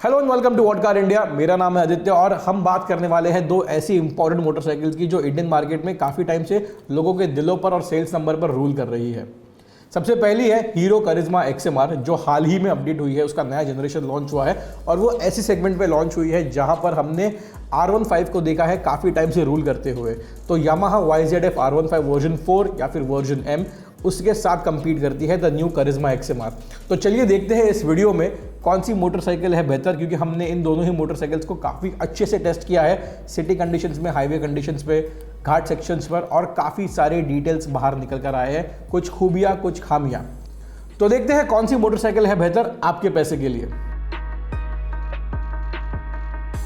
Hello and welcome to what car India. मेरा नाम है आदित्य और हम बात करने वाले हैं दो ऐसी इंपॉर्टेंट मोटरसाइकिल्स की जो इंडियन मार्केट में काफ़ी टाइम से लोगों के दिलों पर और सेल्स नंबर पर रूल कर रही है। सबसे पहली है हीरो करिश्मा XMR जो हाल ही में अपडेट हुई है, उसका नया जनरेशन लॉन्च हुआ है और वो ऐसी सेगमेंट पे लॉन्च हुई है जहां पर हमने R15 को देखा है काफ़ी टाइम से रूल करते हुए। तो यामाहा YZF R15 वर्जन 4 या फिर वर्जन M उसके साथ कंपीट करती है द न्यू करिश्मा XMR। तो चलिए देखते हैं इस वीडियो में कौन सी मोटरसाइकिल है बेहतर, क्योंकि हमने इन दोनों ही मोटरसाइकिल्स को काफ़ी अच्छे से टेस्ट किया है सिटी कंडीशंस में, हाईवे कंडीशंस पे, घाट सेक्शंस पर, और काफ़ी सारे डिटेल्स बाहर निकल कर आए हैं, कुछ खूबियाँ कुछ खामियाँ। तो देखते हैं कौन सी मोटरसाइकिल है बेहतर आपके पैसे के लिए।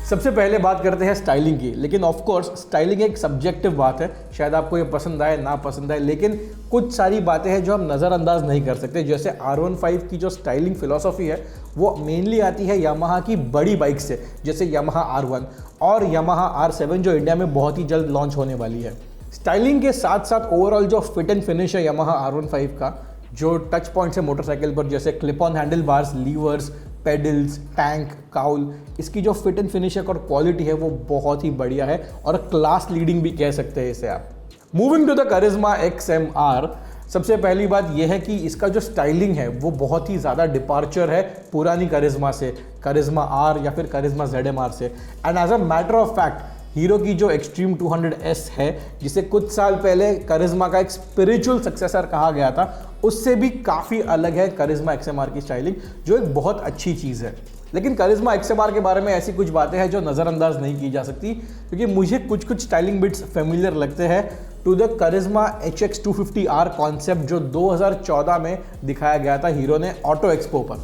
सबसे पहले बात करते हैं स्टाइलिंग की, लेकिन ऑफ कोर्स स्टाइलिंग एक सब्जेक्टिव बात है, शायद आपको ये पसंद आए ना पसंद आए, लेकिन कुछ सारी बातें हैं जो हम नज़रअंदाज नहीं कर सकते। जैसे R15 की जो स्टाइलिंग फिलॉसफी है वो मेनली आती है यामाहा की बड़ी बाइक से, जैसे यामाहा R1 और यामाहा R7 जो इंडिया में बहुत ही जल्द लॉन्च होने वाली है। स्टाइलिंग के साथ साथ ओवरऑल जो फिट एंड फिनिश है यामाहा R15 का, जो टच पॉइंट्स है मोटरसाइकिल पर, जैसे clip on handle bars, levers, pedals, tank, cowl, इसकी जो फिट एंड फिनिश और क्वालिटी है वो बहुत ही बढ़िया है और क्लास लीडिंग भी कह सकते हैं इसे आप। Moving to the Karizma XMR, सबसे पहली बात यह है कि इसका जो स्टाइलिंग है वो बहुत ही ज़्यादा डिपार्चर है पुरानी करिश्मा से, करिश्मा R या फिर करिश्मा ZMR से। And as a matter of fact Hero की जो एक्सट्रीम 200S है, जिसे कुछ साल पहले करिश्मा का एक स्पिरिचुअल सक्सेसर कहा गया था, उससे भी काफ़ी अलग है करिश्मा XMR की स्टाइलिंग, जो एक बहुत अच्छी चीज़ है। लेकिन करिश्मा XMR के बारे में ऐसी कुछ बातें हैं जो नज़रअंदाज नहीं की जा सकती, क्योंकि मुझे कुछ कुछ स्टाइलिंग बिट्स फेमिलियर लगते हैं to the Karishma HX250R concept जो 2014 में दिखाया गया था हीरो ने ऑटो एक्सपो पर।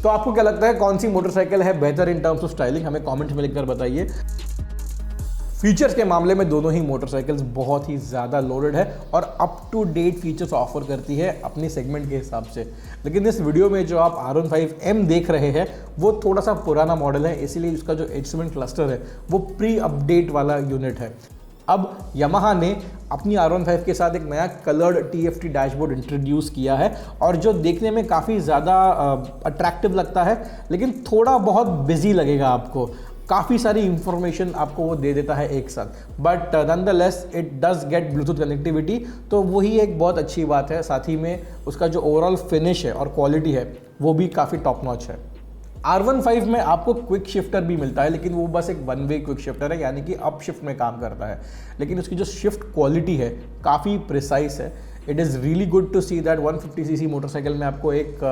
तो आपको क्या लगता है कौन सी मोटरसाइकिल है बेहतर इन टर्म्स ऑफ स्टाइलिंग, हमें कॉमेंट में लिखकर बताइए। फीचर्स के मामले में दोनों ही मोटरसाइकिल्स बहुत ही ज़्यादा लोडेड है और up to date features offer करती है अपनी सेगमेंट के हिसाब से। लेकिन इस वीडियो में जो आप R15M देख रहे हैं वो थोड़ा सा पुराना मॉडल है, इसीलिए उसका जो H7 क्लस्टर है वो प्री अपडेट वाला यूनिट है। अब यामाहा ने अपनी R15 के साथ एक नया कलर्ड TFT डैशबोर्ड इंट्रोड्यूस किया है और जो देखने में काफ़ी ज़्यादा अट्रैक्टिव लगता है, लेकिन थोड़ा बहुत बिजी लगेगा आपको। काफ़ी सारी इंफॉर्मेशन आपको वो दे देता है एक साथ, but nonetheless it does get Bluetooth connectivity, तो वही एक बहुत अच्छी बात है। साथ ही में उसका जो ओवरऑल फिनिश है और क्वालिटी है वो भी काफ़ी टॉप नॉच है। R15 में आपको क्विक शिफ्टर भी मिलता है, लेकिन वो बस एक वन वे क्विक शिफ्टर है, यानी कि अप शिफ्ट में काम करता है, लेकिन उसकी जो शिफ्ट क्वालिटी है काफ़ी प्रिसाइज है। It is really good to see that 150cc motorcycle में आपको एक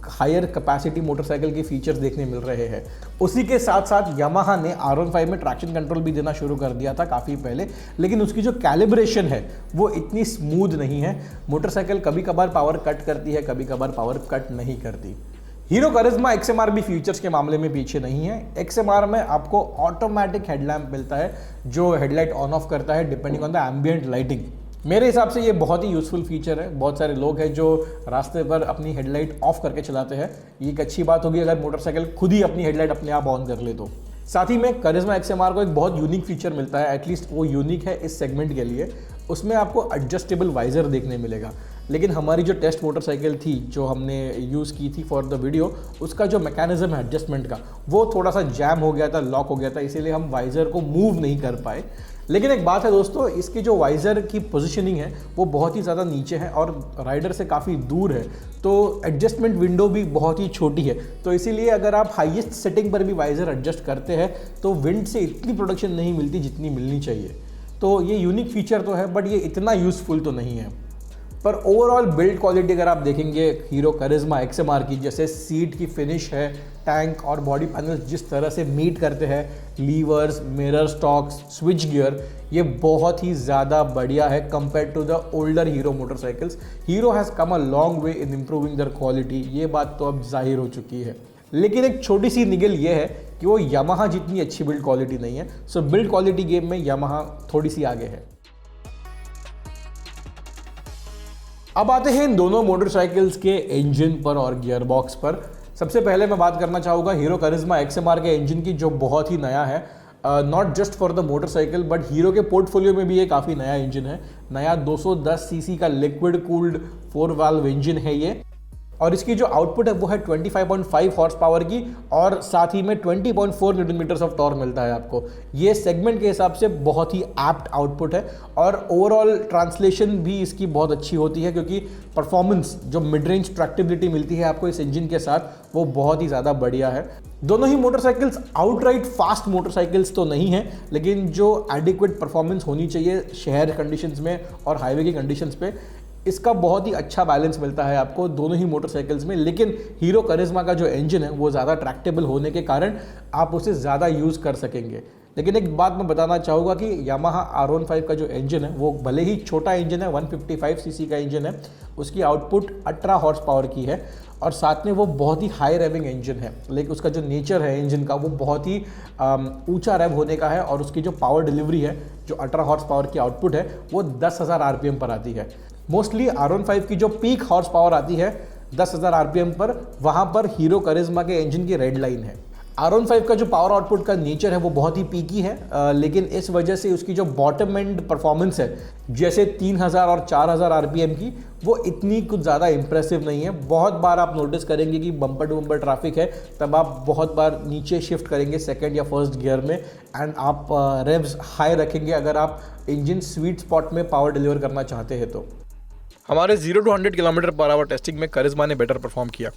हायर कैपेसिटी मोटरसाइकिल के फीचर्स देखने मिल रहे हैं। उसी के साथ साथ यामाहा ने R15 में ट्रैक्शन कंट्रोल भी देना शुरू कर दिया था काफ़ी पहले, लेकिन उसकी जो कैलिब्रेशन है वो इतनी स्मूथ नहीं है। मोटरसाइकिल कभी कभार पावर कट करती है, कभी कभार पावर कट नहीं करती। हीरो करिश्मा XMR भी फीचर्स के मामले में पीछे नहीं है। XMR में आपको ऑटोमेटिक हेडलैम्प मिलता है जो हेडलाइट ऑन ऑफ करता है depending on the ambient lighting. मेरे हिसाब से ये बहुत ही यूज़फुल फीचर है। बहुत सारे लोग हैं जो रास्ते पर अपनी हेडलाइट ऑफ करके चलाते हैं, ये एक अच्छी बात होगी अगर मोटरसाइकिल खुद ही अपनी हेडलाइट अपने आप ऑन कर ले तो। साथ ही में करिश्मा XMR को एक बहुत यूनिक फीचर मिलता है, एटलीस्ट वो यूनिक है इस सेगमेंट के लिए। उसमें आपको एडजस्टेबल वाइजर देखने मिलेगा, लेकिन हमारी जो टेस्ट मोटरसाइकिल थी जो हमने यूज़ की थी फॉर द वीडियो, उसका जो मैकेनिज्म है एडजस्टमेंट का वो थोड़ा सा जैम हो गया था, लॉक हो गया था, इसीलिए हम वाइजर को मूव नहीं कर पाए। लेकिन एक बात है दोस्तों, इसकी जो वाइज़र की पोजीशनिंग है वो बहुत ही ज़्यादा नीचे है और राइडर से काफ़ी दूर है, तो एडजस्टमेंट विंडो भी बहुत ही छोटी है। तो इसीलिए अगर आप हाईएस्ट सेटिंग पर भी वाइज़र एडजस्ट करते हैं तो विंड से इतनी प्रोटेक्शन नहीं मिलती जितनी मिलनी चाहिए। तो ये यूनिक फीचर तो है, बट ये इतना यूज़फुल तो नहीं है। पर ओवरऑल बिल्ड क्वालिटी अगर आप देखेंगे हीरो करिश्मा XMR की, जैसे सीट की फिनिश है, टैंक और बॉडी पैनल्स जिस तरह से मीट करते हैं, levers, mirror stalks, switch gear, ये बहुत ही ज़्यादा बढ़िया है compare to the older Hero motorcycles. Hero has come a long way in improving their quality, ये बात तो अब जाहिर हो चुकी है। लेकिन एक छोटी सी निगल ये है कि वो यामाहा जितनी अच्छी बिल्ड क्वालिटी नहीं है। सो बिल्ड क्वालिटी गेम में यामाहा थोड़ी सी आगे है। अब आते हैं इन दोनों मोटरसाइकिल्स के इंजन पर और गियर बॉक्स पर। सबसे पहले मैं बात करना चाहूँगा हीरो करिश्मा XMR के इंजन की, जो बहुत ही नया है, not just for the motorcycle but hero के पोर्टफोलियो में भी ये काफ़ी नया इंजन है। नया 210cc का लिक्विड कूल्ड 4 वाल्व इंजन है ये। और इसकी जो आउटपुट है वो है 25.5 हॉर्स पावर की और साथ ही में 20.4 न्यूटन मीटर्स ऑफ टॉर्क मिलता है आपको। ये सेगमेंट के हिसाब से बहुत ही एप्ट आउटपुट है और ओवरऑल ट्रांसलेशन भी इसकी बहुत अच्छी होती है, क्योंकि परफॉर्मेंस जो मिड रेंज ट्रैक्टेबिलिटी मिलती है आपको इस इंजन के साथ वो बहुत ही ज़्यादा बढ़िया है। दोनों ही मोटरसाइकिल्स आउटराइट फास्ट मोटरसाइकिल्स तो नहीं है, लेकिन जो एडिक्वेट परफॉर्मेंस होनी चाहिए शहर कंडीशंस में और हाईवे की कंडीशंस पे, इसका बहुत ही अच्छा बैलेंस मिलता है आपको दोनों ही मोटरसाइकिल्स में। लेकिन हीरो करिश्मा का जो इंजन है वो ज़्यादा ट्रैक्टेबल होने के कारण आप उसे ज़्यादा यूज़ कर सकेंगे। लेकिन एक बात मैं बताना चाहूँगा कि यामाहा R15 का जो इंजन है वो भले ही छोटा इंजन है, 155 सीसी का इंजन है, उसकी आउटपुट 18 हॉर्स पावर की है और साथ में वो बहुत ही हाई रेविंग इंजन है, लेकिन उसका जो नेचर है इंजन का वो बहुत ही ऊंचा रेव होने का है और उसकी जो पावर डिलीवरी है, जो 18 हॉर्स पावर की आउटपुट है वो 10,000 RPM पर आती है। मोस्टली R15 की जो पीक हॉर्स पावर आती है 10,000 RPM पर, वहाँ पर हीरो करिश्मा के इंजन की रेड लाइन है। R15 का जो पावर आउटपुट का नेचर है वो बहुत ही पीकी है, लेकिन इस वजह से उसकी जो बॉटम एंड परफॉर्मेंस है जैसे 3,000 और 4,000 RPM की, वो इतनी कुछ ज़्यादा इंप्रेसिव नहीं है। बहुत बार आप नोटिस करेंगे कि बम्पर टू बम्पर ट्रैफिक है तब आप बहुत बार नीचे शिफ्ट करेंगे सेकंड या फर्स्ट गियर में एंड आप रेव्स हाई रखेंगे अगर आप इंजन स्वीट स्पॉट में पावर डिलीवर करना चाहते हैं तो। हमारे 0 to 100 kilometre per hour testing में करिश्मा ने बेटर परफॉर्म किया।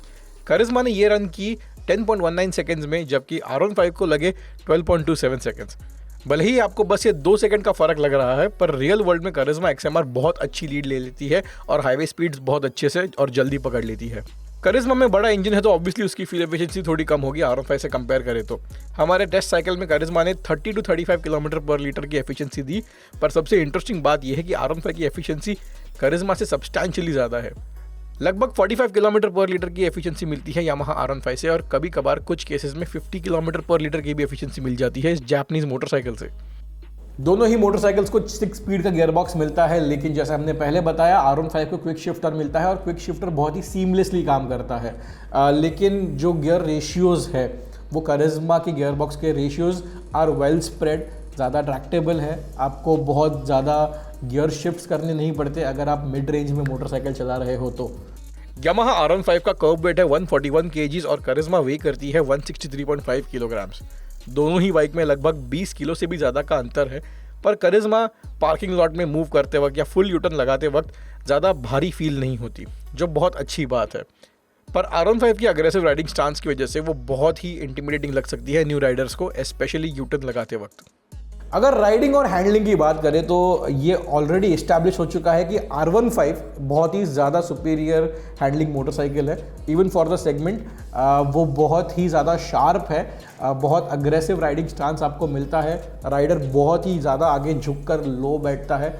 करिश्मा ने ये रन की 10.19 सेकेंड्स में, जबकि R15 को लगे 12.27 सेकेंड्स। भले ही आपको बस ये 2 सेकंड का फर्क लग रहा है, पर रियल वर्ल्ड में करिश्मा XMR बहुत अच्छी लीड ले लेती है और हाईवे स्पीड्स बहुत अच्छे से और जल्दी पकड़ लेती है। करिश्मा में बड़ा इंजन है तो ऑब्वियसली उसकी फ्यूल एफिशिएंसी थोड़ी कम होगी R15 से कंपेयर करें तो। हमारे टेस्ट साइकिल में करिश्मा ने 30 to 35 किलोमीटर पर लीटर की एफिशिएंसी दी, पर सबसे इंटरेस्टिंग बात यह है कि R15 की एफिशिएंसी करिश्मा से सब्सटैंशियली ज़्यादा है। लगभग 45 किलोमीटर पर लीटर की एफिशिएंसी मिलती है यामाहा R15 से और कभी कभार कुछ केसेस में 50 किलोमीटर पर लीटर की भी एफिशिएंसी मिल जाती है इस जापानीज मोटरसाइकिल से। दोनों ही मोटरसाइकिल्स को 6 स्पीड का गियरबॉक्स मिलता है, लेकिन जैसे हमने पहले बताया R15 को क्विक शिफ्टर मिलता है और क्विक शिफ्टर बहुत ही सीमलेसली काम करता है। लेकिन जो गियर रेशियोज़ है वो करिश्मा के गियरबॉक्स के रेशियोज़ आर वेल स्प्रेड, ज़्यादा ट्रैक्टेबल है, आपको बहुत ज़्यादा गियर शिफ्ट्स करने नहीं पड़ते अगर आप मिड रेंज में मोटरसाइकिल चला रहे हो तो। यामाहा R15 का कर्व वेट है 141 kgs और करिश्मा वे करती है 163.5 किलोग्राम्स। दोनों ही बाइक में लगभग 20 किलो से भी ज़्यादा का अंतर है, पर करिश्मा पार्किंग लॉट में मूव करते वक्त या फुल यूटर्न लगाते वक्त ज़्यादा भारी फील नहीं होती, जो बहुत अच्छी बात है। पर R15 की अग्रेसिव राइडिंग स्टांस की वजह से वो बहुत ही इंटिमिडेटिंग लग सकती है न्यू राइडर्स को, स्पेशली यूटर्न लगाते वक्त। अगर राइडिंग और हैंडलिंग की बात करें तो ये ऑलरेडी इस्टेब्लिश हो चुका है कि R15 बहुत ही ज़्यादा सुपीरियर हैंडलिंग मोटरसाइकिल है इवन फॉर द सेगमेंट। वो बहुत ही ज़्यादा शार्प है, बहुत अग्रेसिव राइडिंग स्टांस आपको मिलता है, राइडर बहुत ही ज़्यादा आगे झुककर लो बैठता है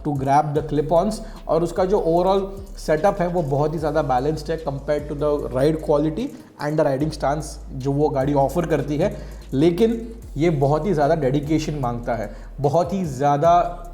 टू ग्रैब द क्लिप ऑन्स, और उसका जो ओवरऑल सेटअप है वो बहुत ही ज़्यादा बैलेंस्ड है compare to the ride quality and the riding stance जो वो गाड़ी ऑफर करती है। लेकिन ये बहुत ही ज़्यादा डेडिकेशन मांगता है, बहुत ही ज़्यादा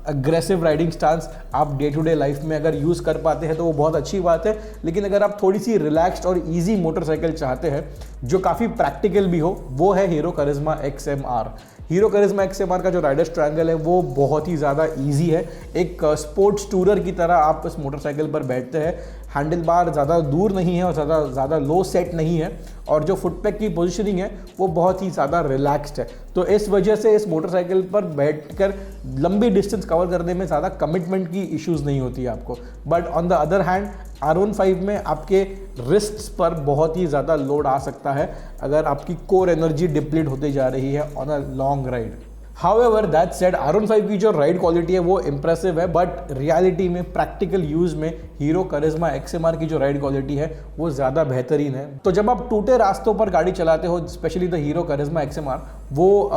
अग्रेसिव राइडिंग स्टांस आप डे टू डे लाइफ में अगर यूज़ कर पाते हैं तो वो बहुत अच्छी बात है। लेकिन अगर आप थोड़ी सी रिलैक्स्ड और इजी मोटरसाइकिल चाहते हैं जो काफ़ी प्रैक्टिकल भी हो, वो है hero Karizma XMR। Hero Karizma XMR का जो राइडर्स ट्रायंगल है वो बहुत ही ज़्यादा इजी है, एक स्पोर्ट्स टूरर की तरह आप इस मोटरसाइकिल पर बैठते हैं। हैंडल बार ज़्यादा दूर नहीं है और ज़्यादा लो सेट नहीं है, और जो फुटपैक की पोजीशनिंग है वो बहुत ही ज़्यादा रिलैक्स्ड है। तो इस वजह से इस मोटरसाइकिल पर बैठकर लंबी डिस्टेंस कवर करने में ज़्यादा कमिटमेंट की इश्यूज़ नहीं होती है आपको। But on the other hand R15 में आपके रिस्ट्स पर बहुत ही ज़्यादा लोड आ सकता है अगर आपकी कोर एनर्जी डिप्लीट होती जा रही है on a long ride. However that said, R15 की जो राइड क्वालिटी है वो इंप्रेसिव है, बट रियलिटी में प्रैक्टिकल यूज़ में हीरो करिश्मा XMR की जो राइड क्वालिटी है वो ज़्यादा बेहतरीन है। तो जब आप टूटे रास्तों पर गाड़ी चलाते हो, specially the Hero Karizma XMR, वो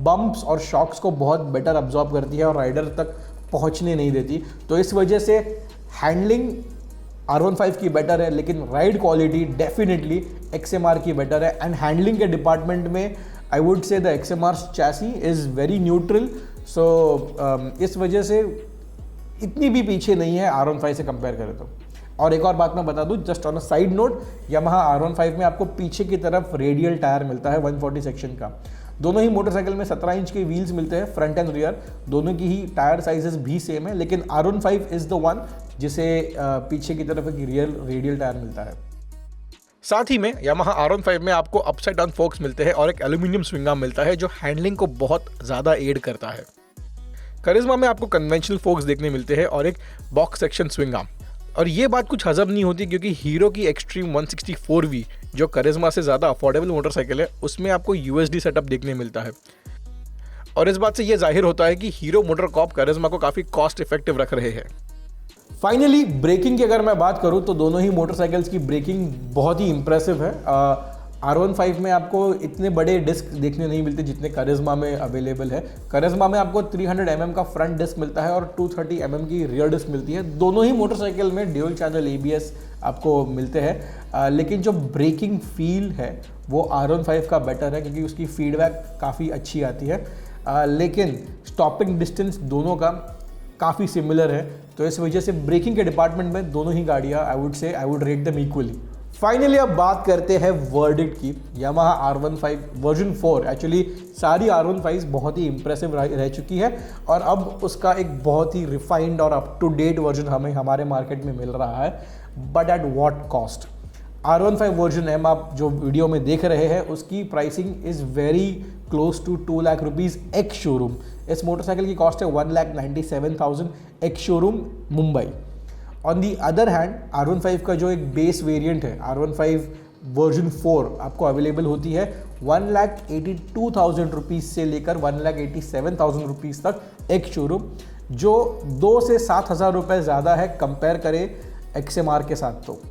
बम्प्स और शॉक्स को बहुत बेटर अब्जॉर्ब करती है और राइडर तक पहुँचने नहीं देती। तो इस वजह से हैंडलिंग R15 की बेटर है, लेकिन राइड क्वालिटी डेफिनेटली XMR की बेटर है। एंड हैंडलिंग के डिपार्टमेंट में I would say the XMR chassis is very neutral, so इस वजह से इतनी भी पीछे नहीं है R15 से कंपेयर करें तो। और एक और बात मैं बता दूं just on a side note, Yamaha R15 में आपको पीछे की तरफ रेडियल टायर मिलता है 140 सेक्शन का, दोनों ही मोटरसाइकिल में 17 इंच के व्हील्स मिलते हैं, फ्रंट एंड रियर, दोनों की ही टायर साइजेस भी सेम है, लेकिन R15 इज़ द वन जिसे पीछे की तरफ एक रियल रेडियल टायर मिलता है। साथ ही में यामाहा R15 में आपको अपसाइड डाउन फोक्स मिलते हैं और एक एल्यूमिनियम स्विंग आर्म मिलता है जो हैंडलिंग को बहुत ज़्यादा एड करता है। करिश्मा में आपको कन्वेंशनल फोक्स देखने मिलते हैं और एक बॉक्स सेक्शन स्विंग आर्म, और ये बात कुछ हजम नहीं होती क्योंकि हीरो की एक्सट्रीम 164V जो करिश्मा से ज़्यादा अफोर्डेबल मोटरसाइकिल है उसमें आपको USD सेटअप देखने मिलता है, और इस बात से ये जाहिर होता है कि हीरो मोटरकॉर्प करिश्मा को काफ़ी कॉस्ट इफेक्टिव रख रहे हैं। फाइनली ब्रेकिंग की अगर मैं बात करूं तो दोनों ही मोटरसाइकिल्स की ब्रेकिंग बहुत ही इंप्रेसिव है। R15 में आपको इतने बड़े डिस्क देखने नहीं मिलते जितने करिश्मा में अवेलेबल है। करिश्मा में आपको 300 mm का फ्रंट डिस्क मिलता है और 230 mm की रियर डिस्क मिलती है। दोनों ही मोटरसाइकिल में ड्यूल चैनल ABS आपको मिलते हैं, लेकिन जो ब्रेकिंग फील है वो R15 का बेटर है क्योंकि उसकी फीडबैक काफ़ी अच्छी आती है, लेकिन स्टॉपिंग डिस्टेंस दोनों का काफ़ी सिमिलर है, तो इस वजह से ब्रेकिंग के डिपार्टमेंट में दोनों ही गाड़ियाँ I would rate them equally. Finally अब बात करते हैं वर्डिक्ट की। यामाहा R15 वर्जन 4, एक्चुअली सारी R15 बहुत ही इंप्रेसिव रह चुकी है और अब उसका एक बहुत ही रिफाइंड और अप टू डेट वर्जन हमें हमारे मार्केट में मिल रहा है, but at what cost. R15 version M आप जो वीडियो में देख रहे हैं उसकी pricing is very close to 2 lakh rupees ex showroom. इस मोटरसाइकिल की कॉस्ट है 1,97,000 ex showroom Mumbai. On the other hand R15 का जो एक बेस वेरिएंट है R15 वर्जन 4 आपको अवेलेबल होती है 1,82,000 रुपीज़ से लेकर 1,87,000 रुपीज़ तक एक्स शोरूम, जो 2 से 7,000 रुपये ज़्यादा है कंपेयर करें XMR के साथ। तो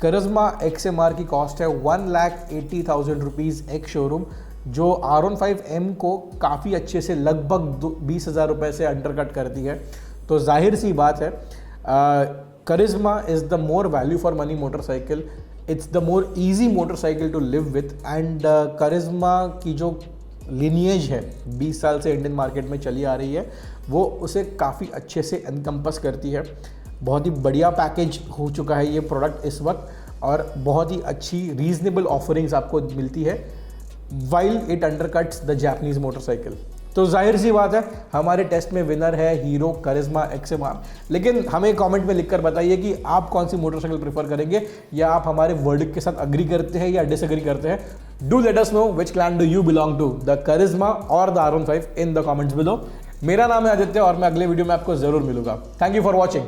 करिश्मा XMR की कॉस्ट है 1,80,000 रुपीज़ एक्स शोरूम, जो R15M को काफ़ी अच्छे से लगभग 20,000 रुपये से अंडरकट करती है। तो जाहिर सी बात है Karizma is the more value for money motorcycle, it's the more easy motorcycle to live with, and Karizma की जो लिनिएज है 20 साल से इंडियन मार्केट में चली आ रही है वो उसे काफ़ी अच्छे से एनकम्पस करती है। बहुत ही बढ़िया पैकेज हो चुका है ये प्रोडक्ट इस वक्त और बहुत ही अच्छी रीजनेबल ऑफरिंग्स आपको मिलती है while it undercuts the Japanese motorcycle. तो जाहिर सी बात है हमारे टेस्ट में विनर है हीरो करिश्मा XMR, लेकिन हमें कमेंट में लिखकर बताइए कि आप कौन सी मोटरसाइकिल प्रेफर करेंगे, या आप हमारे वर्डिक्ट के साथ अग्री करते हैं या डिसएग्री करते हैं। Do let us know which clan do you belong to, the Karizma और the R15 in the comments below. मेरा नाम है आदित्य और मैं अगले वीडियो में आपको जरूर मिलूंगा। Thank you for watching.